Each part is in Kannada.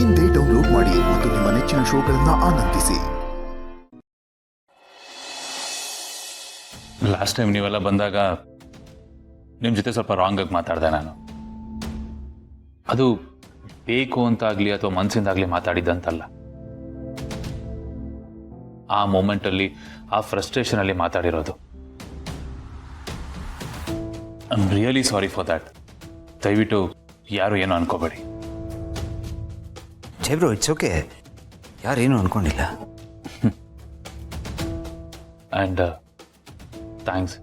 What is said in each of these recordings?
ಇಂದೇ ಡೌನ್ಲೋಡ್ ಮಾಡಿ ಮತ್ತು ನಿಮ್ಮ ನೆಚ್ಚಿನ ಶೋಗಳನ್ನು ಆನಂದಿಸಿ. ಲಾಸ್ಟ್ ಟೈಮ್ ನೀವೆಲ್ಲ ಬಂದಾಗ ನಿಮ್ಮ ಜೊತೆ ಸ್ವಲ್ಪ ರಾಂಗ್ ಆಗಿ ಮಾತಾಡಿದೆ ನಾನು. ಅದು ಬೇಕು ಅಂತಾಗಲಿ ಅಥವಾ ಮನಸ್ಸಿಂದಾಗಲಿ ಮಾತಾಡಿದ್ದಂತಲ್ಲ. ಆ ಮೂಮೆಂಟಲ್ಲಿ ಆ ಫ್ರಸ್ಟ್ರೇಷನಲ್ಲಿ ಮಾತಾಡಿರೋದು. I am really sorry for that. ದಯವಿಟ್ಟು ಯಾರು ಏನೋ ಅನ್ಕೋಬೇಡಿ. Jai bro, it's okay. ಯಾರೇನು ಅನ್ಕೊಂಡಿಲ್ಲ. ಆ್ಯಂಡ್ ಥ್ಯಾಂಕ್ಸ್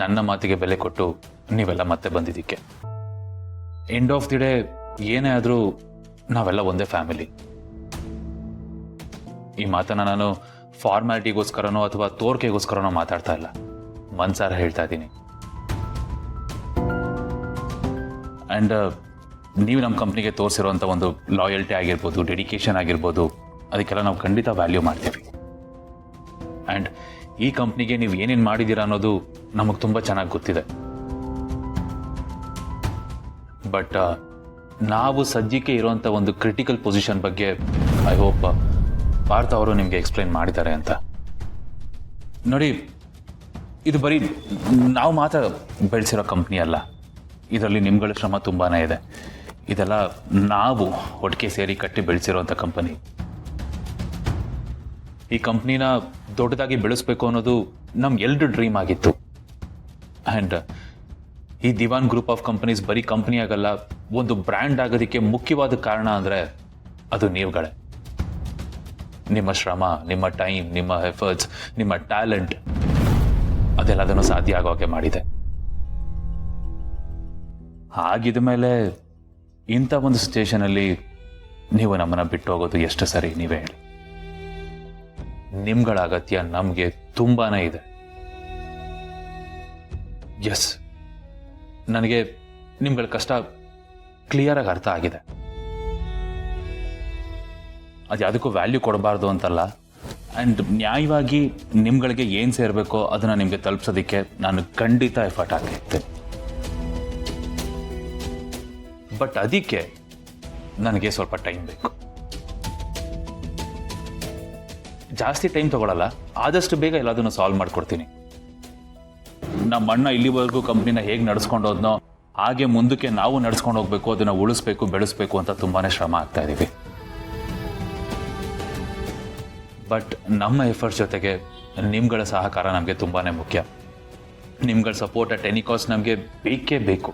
ನನ್ನ ಮಾತಿಗೆ ಬೆಲೆ ಕೊಟ್ಟು ನೀವೆಲ್ಲ ಮತ್ತೆ ಬಂದಿದ್ದಕ್ಕೆ. ಎಂಡ್ ಆಫ್ ದಿ ಡೇ ಏನೇ ಆದರೂ ನಾವೆಲ್ಲ ಒಂದೇ ಫ್ಯಾಮಿಲಿ. ಈ ಮಾತನ್ನು ನಾನು ಫಾರ್ಮ್ಯಾಲಿಟಿಗೋಸ್ಕರನೋ ಅಥವಾ ತೋರ್ಕೆಗೋಸ್ಕರನೋ ಮಾತಾಡ್ತಾ ಇಲ್ಲ, ಮನ್ಸಾರ ಹೇಳ್ತಾ ಇದ್ದೀನಿ. ಆ್ಯಂಡ್ ನೀವು ನಮ್ಮ ಕಂಪ್ನಿಗೆ ತೋರಿಸಿರೋಂಥ ಒಂದು ಲಾಯಲ್ಟಿ ಆಗಿರ್ಬೋದು, ಡೆಡಿಕೇಶನ್ ಆಗಿರ್ಬೋದು, ಅದಕ್ಕೆಲ್ಲ ನಾವು ಖಂಡಿತ ವ್ಯಾಲ್ಯೂ ಮಾಡ್ತೀವಿ. ಆ್ಯಂಡ್ ಈ ಕಂಪ್ನಿಗೆ ನೀವು ಏನೇನು ಮಾಡಿದ್ದೀರಾ ಅನ್ನೋದು ನಮಗೆ ತುಂಬ ಚೆನ್ನಾಗಿ ಗೊತ್ತಿದೆ. ಬಟ್ ನಾವು ಸದ್ಯಕ್ಕೆ ಇರೋಂಥ ಒಂದು ಕ್ರಿಟಿಕಲ್ ಪೊಸಿಷನ್ ಬಗ್ಗೆ ಐ ಹೋಪ್ ಪಾರ್ಥ ಅವರು ನಿಮಗೆ ಎಕ್ಸ್ಪ್ಲೈನ್ ಮಾಡಿದ್ದಾರೆ ಅಂತ. ನೋಡಿ, ಇದು ಬರೀ ನಾವು ಮಾತ್ರ ಬೆಳೆಸಿರೋ ಕಂಪ್ನಿ ಅಲ್ಲ, ಇದರಲ್ಲಿ ನಿಮ್ಗಳ ಶ್ರಮ ತುಂಬಾ ಇದೆ. ಇದೆಲ್ಲ ನಾವು ಒಟ್ಟಿಗೆ ಸೇರಿ ಕಟ್ಟಿ ಬೆಳೆಸಿರೋಂಥ ಕಂಪನಿ. ಈ ಕಂಪ್ನಿನ ದೊಡ್ಡದಾಗಿ ಬೆಳೆಸ್ಬೇಕು ಅನ್ನೋದು ನಮ್ಮ ಎಲ್ರ ಡ್ರೀಮ್ ಆಗಿತ್ತು. ಆ್ಯಂಡ್ ಈ ದಿವಾನ್ ಗ್ರೂಪ್ ಆಫ್ ಕಂಪನೀಸ್ ಬರೀ ಕಂಪ್ನಿ ಆಗಲ್ಲ, ಒಂದು ಬ್ರ್ಯಾಂಡ್ ಆಗೋದಕ್ಕೆ ಮುಖ್ಯವಾದ ಕಾರಣ ಅಂದರೆ ಅದು ನೀವುಗಳೇ. ನಿಮ್ಮ ಶ್ರಮ, ನಿಮ್ಮ ಟೈಮ್, ನಿಮ್ಮ ಎಫರ್ಟ್ಸ್, ನಿಮ್ಮ ಟ್ಯಾಲೆಂಟ್, ಅದೆಲ್ಲದನ್ನು ಸಾಧ್ಯ ಆಗೋಕೆ ಮಾಡಿದೆ. ಹಾಗಿದ ಮೇಲೆ ಇಂಥ ಒಂದು ಸಿಚುಯೇಷನಲ್ಲಿ ನೀವು ನಮ್ಮನ್ನು ಬಿಟ್ಟು ಹೋಗೋದು ಎಷ್ಟು ಸರಿ, ನೀವೇ ಹೇಳಿ. ನಿಮ್ಗಳ ಅಗತ್ಯ ನಮಗೆ ತುಂಬಾನೇ ಇದೆ. ಎಸ್, ನನಗೆ ನಿಮ್ಗಳ ಕಷ್ಟ ಕ್ಲಿಯರಾಗಿ ಅರ್ಥ ಆಗಿದೆ. ಅದು ಯಾವುದಕ್ಕೂ ವ್ಯಾಲ್ಯೂ ಕೊಡಬಾರ್ದು ಅಂತಲ್ಲ. ಆ್ಯಂಡ್ ನ್ಯಾಯವಾಗಿ ನಿಮ್ಗಳಿಗೆ ಏನು ಸೇರಬೇಕೋ ಅದನ್ನು ನಿಮಗೆ ತಲುಪಿಸೋದಕ್ಕೆ ನಾನು ಖಂಡಿತ ಎಫರ್ಟ್ ಹಾಕಿರ್ತೇನೆ. ಬಟ್ ಅದಕ್ಕೆ ನನಗೆ ಸ್ವಲ್ಪ ಟೈಮ್ ಬೇಕು. ಜಾಸ್ತಿ ಟೈಮ್ ತಗೊಳ್ಳಲ್ಲ, ಆದಷ್ಟು ಬೇಗ ಎಲ್ಲದನ್ನು ಸಾಲ್ವ್ ಮಾಡ್ಕೊಡ್ತೀನಿ. ನಮ್ಮ ಅಣ್ಣ ಇಲ್ಲಿವರೆಗೂ ಕಂಪ್ನಿನ ಹೇಗೆ ನಡ್ಸ್ಕೊಂಡು ಹೋದ್ನೋ ಹಾಗೆ ಮುಂದಕ್ಕೆ ನಾವು ನಡ್ಸ್ಕೊಂಡು ಹೋಗ್ಬೇಕು, ಅದನ್ನು ಉಳಿಸ್ಬೇಕು, ಬೆಳೆಸ್ಬೇಕು ಅಂತ ತುಂಬಾನೇ ಶ್ರಮ ಆಗ್ತಾ ಇದ್ದೀವಿ. ಬಟ್ ನಮ್ಮ ಎಫರ್ಟ್ಸ್ ಜೊತೆಗೆ ನಿಮ್ಗಳ ಸಹಕಾರ ನಮಗೆ ತುಂಬಾನೇ ಮುಖ್ಯ. ನಿಮ್ಗಳ ಸಪೋರ್ಟ್ ಅಟ್ ಎನಿ ಕಾಸ್ಟ್ ನಮಗೆ ಬೇಕೇ ಬೇಕು.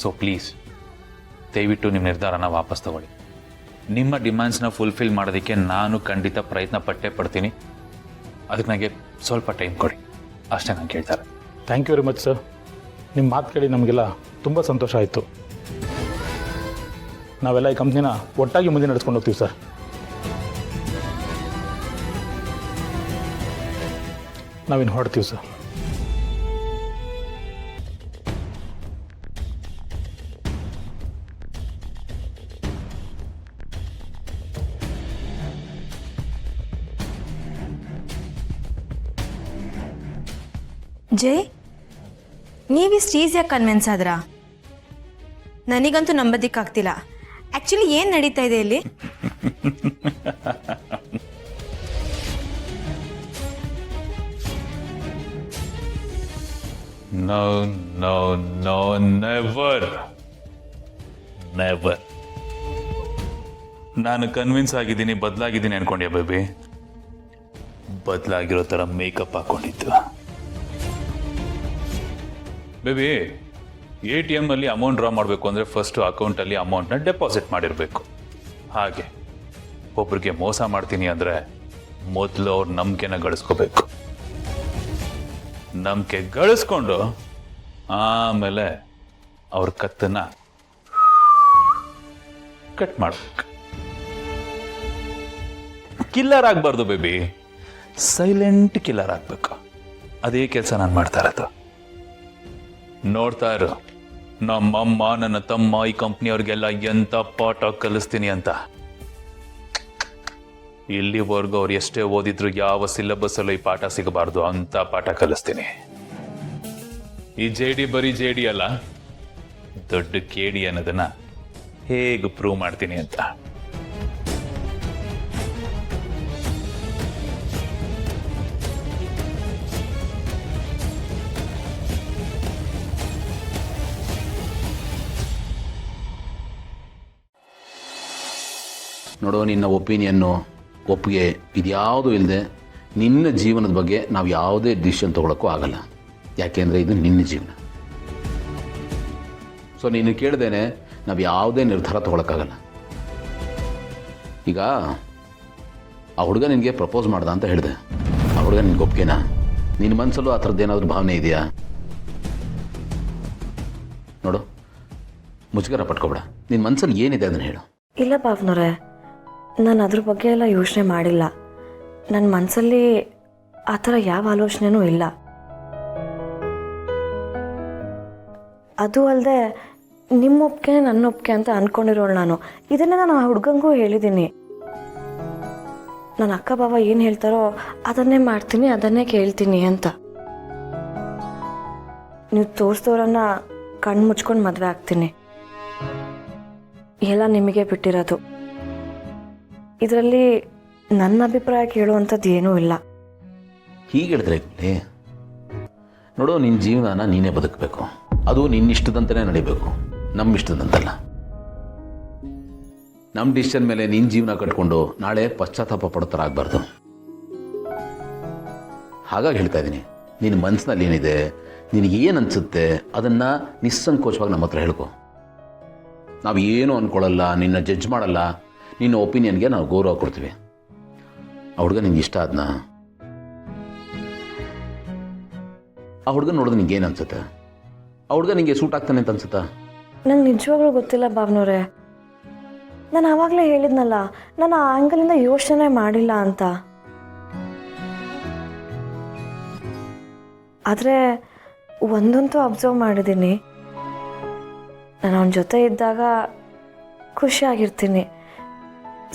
ಸೊ ಪ್ಲೀಸ್, ದಯವಿಟ್ಟು ನಿಮ್ಮ ನಿರ್ಧಾರನ ವಾಪಸ್ ತಗೊಳ್ಳಿ. ನಿಮ್ಮ ಡಿಮ್ಯಾಂಡ್ಸ್ನ ಫುಲ್ಫಿಲ್ ಮಾಡೋದಕ್ಕೆ ನಾನು ಖಂಡಿತ ಪ್ರಯತ್ನ ಪಟ್ಟೇ ಪಡ್ತೀನಿ. ಅದಕ್ಕೆ ನನಗೆ ಸ್ವಲ್ಪ ಟೈಮ್ ಕೊಡಿ, ಅಷ್ಟೇ ನಾನು ಕೇಳ್ತಾರೆ. Thank you very much sir. ನಿಮ್ಮ ಮಾತು ಕೇಳಿ ನಮಗೆಲ್ಲ ತುಂಬ ಸಂತೋಷ ಆಯಿತು. ನಾವೆಲ್ಲ ಈ ಕಂಪ್ನಿನ ಒಟ್ಟಾಗಿ ಮುಂದೆ ನಡೆಸ್ಕೊಂಡು ಹೋಗ್ತೀವಿ ಸರ್. ನಾವಿನ್ನು ಹೊರಡ್ತೀವಿ ಸರ್. ಜೈ, ನೀವಿಷ್ಟು ಈಸಿಯಾಗಿ ಕನ್ವಿನ್ಸ್ ಆದ್ರಾ? ನನಗಂತೂ ನಂಬೋದಕ್ಕಾಗ್ತಿಲ್ಲ. ಆ್ಯಕ್ಚುಲಿ ಏನು ನಡೀತಾ ಇದೆ ಇಲ್ಲಿ? No no no, never never. ನಾನು ಕನ್ವಿನ್ಸ್ ಆಗಿದ್ದೀನಿ, ಬದಲಾಗಿದ್ದೀನಿ ಅನ್ಕೊಂಡ್ಯಾ ಬೇಬಿ? ಬದಲಾಗಿರೋ ಥರ ಮೇಕಪ್ ಹಾಕೊಂಡಿದ್ದು ಬೇಬಿ. ATM ಅಲ್ಲಿ ಅಮೌಂಟ್ ಡ್ರಾ ಮಾಡಬೇಕು ಅಂದರೆ ಫಸ್ಟು ಅಕೌಂಟಲ್ಲಿ ಅಮೌಂಟ್ನ ಡೆಪಾಸಿಟ್ ಮಾಡಿರಬೇಕು. ಹಾಗೆ ಒಬ್ರಿಗೆ ಮೋಸ ಮಾಡ್ತೀನಿ ಅಂದರೆ ಮೊದಲು ಅವ್ರ ನಂಬಿಕೆನ ಗಳಿಸ್ಕೋಬೇಕು. ನಂಬಿಕೆ ಗಳಿಸ್ಕೊಂಡು ಆಮೇಲೆ ಅವ್ರ ಕತ್ತನ್ನ ಕಟ್ ಮಾಡ್ಬೇಕು. ಕಿಲ್ಲರ್ ಆಗಬಾರ್ದು ಬೇಬಿ, ಸೈಲೆಂಟ್ ಕಿಲ್ಲರ್ ಆಗಬೇಕು. ಅದೇ ಕೆಲಸ ನಾನು ಮಾಡ್ತಾ ಇರೋದು. ನೋಡ್ತಾ ಇರು, ನಮ್ಮಮ್ಮ, ನನ್ನ ತಮ್ಮ, ಈ ಕಂಪ್ನಿಯವ್ರಿಗೆಲ್ಲ ಎಂತ ಪಾಠ ಕಲಿಸ್ತೀನಿ ಅಂತ. ಇಲ್ಲಿವರೆಗೂ ಅವ್ರು ಎಷ್ಟೇ ಓದಿದ್ರು ಯಾವ ಸಿಲೆಬಸ್ ಅಲ್ಲೂ ಈ ಪಾಠ ಸಿಗಬಾರ್ದು ಅಂತ ಪಾಠ ಕಲಿಸ್ತೀನಿ. ಈ JD ಬರೀ JD ಅಲ್ಲ, ದೊಡ್ಡ KD ಅನ್ನೋದನ್ನ ಹೇಗೆ ಪ್ರೂವ್ ಮಾಡ್ತೀನಿ ಅಂತ. ನೋಡೋ, ನಿನ್ನ ಒಪಿನಿಯನ್ನು, ಒಪ್ಪಿಗೆ ಇದ್ಯಾವುದೂ ಇಲ್ಲದೆ ನಿನ್ನ ಜೀವನದ ಬಗ್ಗೆ ನಾವು ಯಾವುದೇ ಡಿಸಿಷನ್ ತೊಗೊಳಕ್ಕೂ ಆಗಲ್ಲ. ಯಾಕೆಂದರೆ ಇದು ನಿನ್ನ ಜೀವನ. ಸೊ ನೀನು ಕೇಳ್ದೇನೆ ನಾವು ಯಾವುದೇ ನಿರ್ಧಾರ ತೊಗೊಳಕ್ಕಾಗಲ್ಲ. ಈಗ ಆ ಹುಡುಗ ನಿನಗೆ ಪ್ರಪೋಸ್ ಮಾಡ್ದ ಅಂತ ಹೇಳಿದೆ. ಆ ಹುಡುಗ ನಿನ್ಗೆ ಒಪ್ಗೆನಾ? ನಿನ್ನ ಮನಸ್ಸಲ್ಲೂ ಆ ಥರದ್ದು ಏನಾದರೂ ಭಾವನೆ ಇದೆಯಾ? ನೋಡು, ಮುಜುಗರ ಪಟ್ಕೊಬೇಡ. ನಿನ್ನ ಮನಸ್ಸಲ್ಲಿ ಏನಿದೆ ಅದನ್ನು ಹೇಳು. ಇಲ್ಲ ಭಾವನವ್ರೆ, ನಾನು ಅದ್ರ ಬಗ್ಗೆ ಎಲ್ಲ ಯೋಚನೆ ಮಾಡಿಲ್ಲ. ನನ್ನ ಮನಸ್ಸಲ್ಲಿ ಆ ಥರ ಯಾವ ಆಲೋಚನೆನೂ ಇಲ್ಲ. ಅದು ಅಲ್ಲದೆ ನಿಮ್ಮ ಒಪ್ಪಿಗೆ ನನ್ನ ಒಪ್ಪಿಗೆ ಅಂತ ಅಂದ್ಕೊಂಡಿರೋಳು ನಾನು. ಇದನ್ನೇ ನಾನು ಆ ಹುಡುಗಂಗೂ ಹೇಳಿದ್ದೀನಿ. ನನ್ನ ಅಕ್ಕ ಬಾವ ಏನು ಹೇಳ್ತಾರೋ ಅದನ್ನೇ ಮಾಡ್ತೀನಿ, ಅದನ್ನೇ ಕೇಳ್ತೀನಿ ಅಂತ. ನೀವು ತೋರಿಸ್ದವ್ರನ್ನ ಕಣ್ಣು ಮುಚ್ಕೊಂಡು ಮದುವೆ ಆಗ್ತೀನಿ. ಎಲ್ಲ ನಿಮಗೆ ಬಿಟ್ಟಿರೋದು. ಇದರಲ್ಲಿ ನನ್ನ ಅಭಿಪ್ರಾಯ ಕೇಳುವಂಥದ್ದು ಏನೂ ಇಲ್ಲ. ಹೀಗೆ ಹೇಳಿದ್ರೆ ನೋಡು, ನಿನ್ನ ಜೀವನನ ನೀನೇ ಬದುಕಬೇಕು. ಅದು ನಿನ್ನಿಷ್ಟದಂತಲೇ ನಡಿಬೇಕು, ನಮ್ಮ ಇಷ್ಟದಂತಲ್ಲ. ನಮ್ಮ ಡಿಸಿಷನ್ ಮೇಲೆ ನಿನ್ನ ಜೀವನ ಕಟ್ಕೊಂಡು ನಾಳೆ ಪಶ್ಚಾತ್ತಾಪ ಪಡೋ ಥರ ಆಗಬಾರ್ದು. ಹಾಗಾಗಿ ಹೇಳ್ತಾ ಇದ್ದೀನಿ, ನಿನ್ನ ಮನಸ್ಸಿನಲ್ಲಿ ಏನಿದೆ, ನಿನಗೇನು ಅನಿಸುತ್ತೆ ಅದನ್ನು ನಿಸ್ಸಂಕೋಚವಾಗಿ ನಮ್ಮ ಹತ್ರ ಹೇಳ್ಕೊ. ನಾವು ಏನು ಅಂದ್ಕೊಳ್ಳಲ್ಲ, ನಿನ್ನ ಜಡ್ಜ್ ಮಾಡಲ್ಲ. ನಿನ್ನ ಒಪಿನಿಯನ್ಗೆ ನಾವು ಗೌರವ ಕೊಡ್ತೀವಿ. ಆ ಹುಡುಗ ನಿಂಗೆ ಇಷ್ಟ ಆದ್ನಾ? ಆ ಹುಡುಗ ನೋಡಿದ್ರೆ ನಿಂಗೆ ಏನು ಅನ್ಸುತ್ತೆ? ಆ ಹುಡುಗ ನಿಂಗೆ ಸೂಟ್ ಆಗ್ತಾನೆ ಅಂತ ಅನ್ಸುತ್ತಾ? ನಂಗೆ ನಿಜವಾಗ್ಲೂ ಗೊತ್ತಿಲ್ಲ ಭಾವನವ್ರೆ. ನಾನು ಆವಾಗಲೇ ಹೇಳಿದ್ನಲ್ಲ, ನಾನು ಆ ಆ್ಯಂಗಲಿಂದ ಯೋಚನೆ ಮಾಡಿಲ್ಲ ಅಂತ. ಆದರೆ ಒಂದಂತೂ ಅಬ್ಸರ್ವ್ ಮಾಡಿದ್ದೀನಿ, ನಾನು ಅವನ ಜೊತೆ ಇದ್ದಾಗ ಖುಷಿಯಾಗಿರ್ತೀನಿ,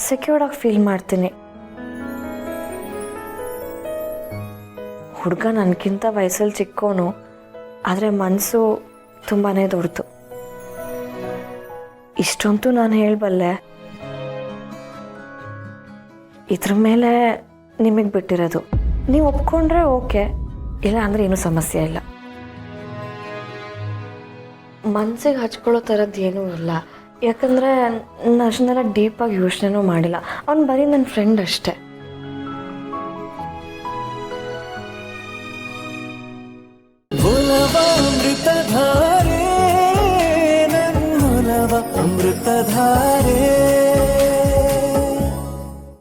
ಸೆಕ್ಯೂರ್ಡಾಗಿ ಫೀಲ್ ಮಾಡ್ತೀನಿ. ಹುಡುಗ ನನಗಿಂತ ವಯಸ್ಸಲ್ಲಿ ಚಿಕ್ಕವನು, ಆದರೆ ಮನಸ್ಸು ತುಂಬಾ ದೊಡ್ಡದು. ಇಷ್ಟಂತೂ ನಾನು ಹೇಳಬಲ್ಲೆ. ಇದ್ರ ಮೇಲೆ ನಿಮಗೆ ಬಿಟ್ಟಿರೋದು. ನೀವು ಒಪ್ಕೊಂಡ್ರೆ ಓಕೆ, ಇಲ್ಲ ಅಂದರೆ ಏನೂ ಸಮಸ್ಯೆ ಇಲ್ಲ. ಮನಸ್ಸಿಗೆ ಹಚ್ಕೊಳ್ಳೋ ಥರದ್ದು ಏನೂ ಇಲ್ಲ. ಯಾಕಂದರೆ ನಾನು ಅಷ್ಟನ್ನೆಲ್ಲ ಡೀಪಾಗಿ ಯೋಚನೆನೂ ಮಾಡಿಲ್ಲ. ಅವ್ನು ಬರೀ ನನ್ನ ಫ್ರೆಂಡ್ ಅಷ್ಟೆ. ಅಮೃತಧಾರೆ